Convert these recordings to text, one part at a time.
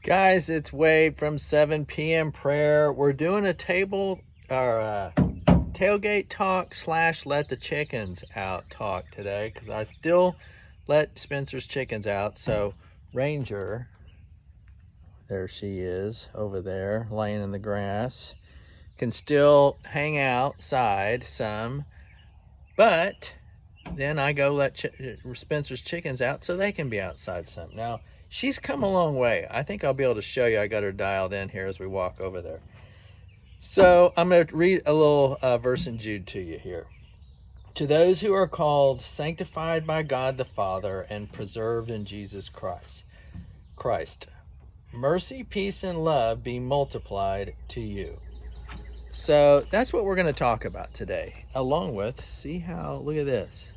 Guys, it's Wade from 7 p.m. prayer. We're doing a tailgate talk / let the chickens out talk today, because I still let Spencer's chickens out. So Ranger, there she is over there laying in the grass, can still hang outside some, but then I go let Spencer's chickens out so they can be outside some. Now, she's come a long way. I think I'll be able to show you. I got her dialed in here as we walk over there. So I'm going to read a little verse in Jude to you here. To those who are called, sanctified by God the Father, and preserved in Jesus Christ, mercy, peace, and love be multiplied to you. So that's what we're going to talk about today, along with, see how, look at this.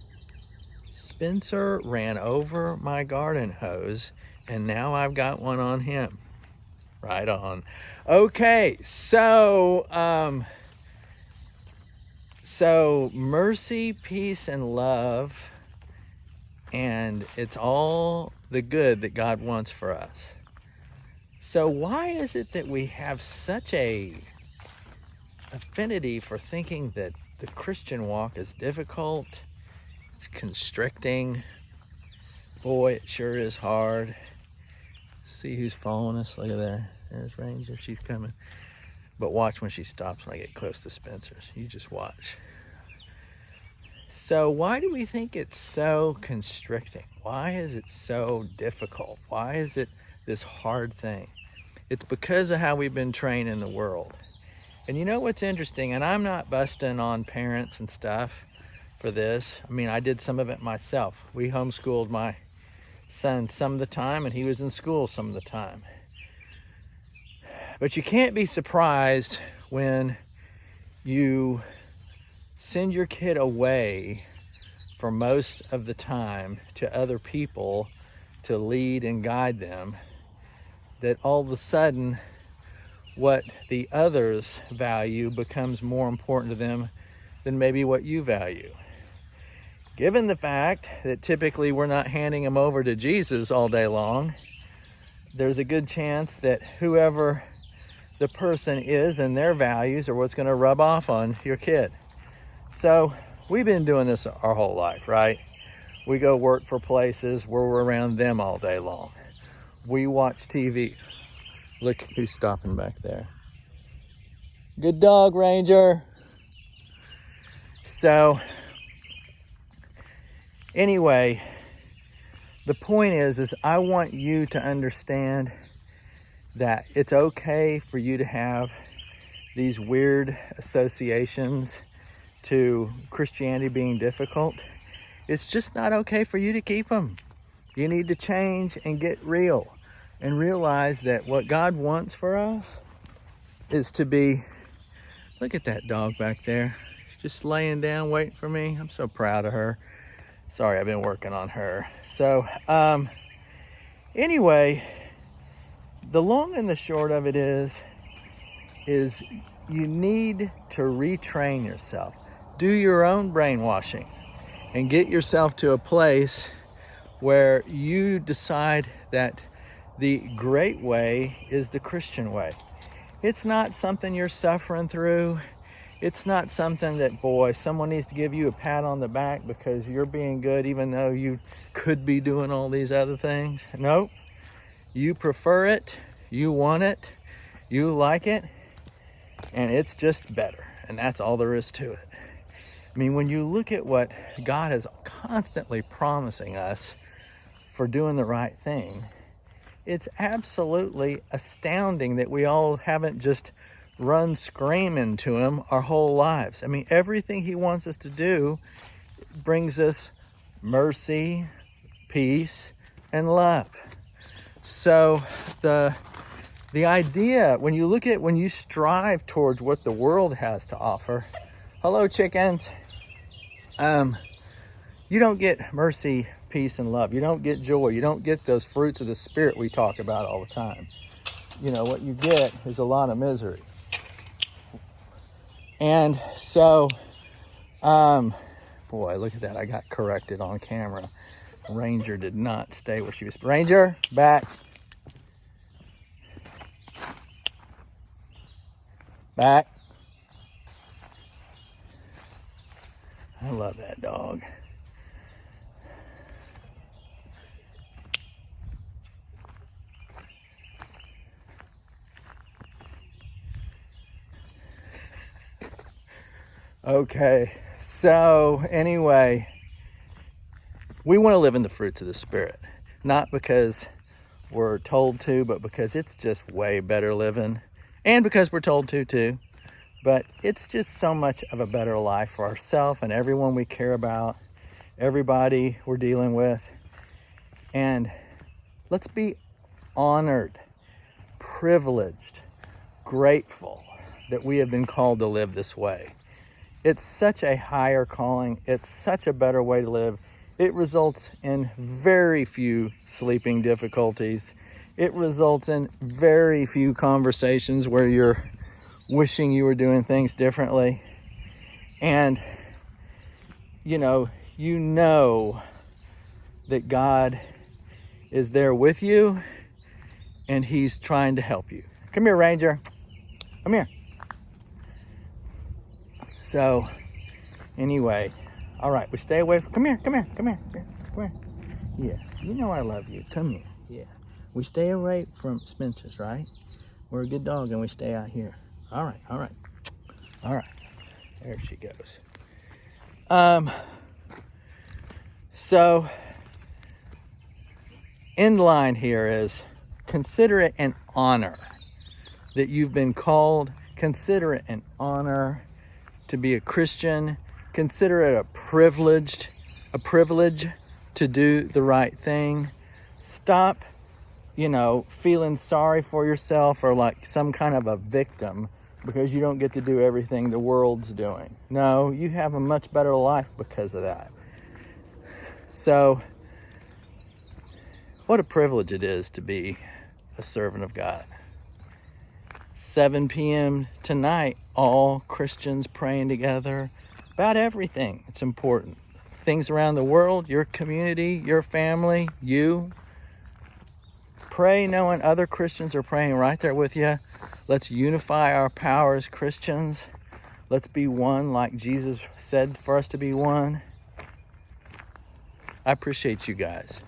Spencer ran over my garden hose, and now I've got one on him. Right on. Okay, so mercy, peace, and love, and it's all the good that God wants for us. So why is it that we have such a affinity for thinking that the Christian walk is difficult? It's constricting. Boy, it sure is hard. See who's following us? Look at there. There's Ranger. She's coming. But watch when she stops when I get close to Spencer's. You just watch. So why do we think it's so constricting? Why is it so difficult? Why is it this hard thing? It's because of how we've been trained in the world. And you know what's interesting? And I'm not busting on parents and stuff for this. I mean, I did some of it myself. We homeschooled my son some of the time, and he was in school some of the time. But you can't be surprised when you send your kid away for most of the time to other people to lead and guide them, that all of a sudden what the others value becomes more important to them than maybe what you value. Given the fact that typically we're not handing them over to Jesus all day long, there's a good chance that whoever the person is and their values are what's going to rub off on your kid. So we've been doing this our whole life, right? We go work for places where we're around them all day long. We watch TV. Look who's stopping back there. Good dog, Ranger. So anyway, the point is I want you to understand that it's okay for you to have these weird associations to Christianity being difficult. It's just not okay for you to keep them. You need to change and get real and realize that what God wants for us is to be, look at that dog back there, just laying down waiting for me. I'm so proud of her. Sorry, I've been working on her. So anyway, the long and the short of it is you need to retrain yourself. Do your own brainwashing and get yourself to a place where you decide that the great way is the Christian way. It's not something you're suffering through. It's not something that, boy, someone needs to give you a pat on the back because you're being good even though you could be doing all these other things. Nope. You prefer it, you want it, you like it, and it's just better. And that's all there is to it. I mean, when you look at what God is constantly promising us for doing the right thing, it's absolutely astounding that we all haven't just run screaming to him our whole lives. I mean, everything he wants us to do brings us mercy, peace, and love. So the idea, when you strive towards what the world has to offer, hello chickens, you don't get mercy, peace, and love. You don't get joy. You don't get those fruits of the Spirit we talk about all the time. You know, what you get is a lot of misery. And so, boy, look at that. I got corrected on camera. Ranger did not stay where she was. Ranger, back. Back. I love that dog. Okay, so anyway, we want to live in the fruits of the Spirit. Not because we're told to, but because it's just way better living. And because we're told to too. But it's just so much of a better life for ourselves and everyone we care about, everybody we're dealing with. And let's be honored, privileged, grateful that we have been called to live this way. It's such a higher calling. It's such a better way to live. It results in very few sleeping difficulties. It results in very few conversations where you're wishing you were doing things differently. And you know that God is there with you and he's trying to help you. Come here, Ranger. Come here. So anyway, all right, we stay away from, come here. Yeah, you know I love you. Come here. Yeah. We stay away from Spencer's, right? We're a good dog and we stay out here. All right. There she goes. So end line here is consider it an honor that you've been called. Consider it an honor to be a Christian. Consider it a privilege to do the right thing. Stop, feeling sorry for yourself or like some kind of a victim because you don't get to do everything the world's doing. No, you have a much better life because of that. So, what a privilege it is to be a servant of God. 7 p.m. tonight, all Christians praying together about everything. It's important. Things around the world, your community, your family, you. Pray knowing other Christians are praying right there with you. Let's unify our power as Christians. Let's be one like Jesus said for us to be one. I appreciate you guys.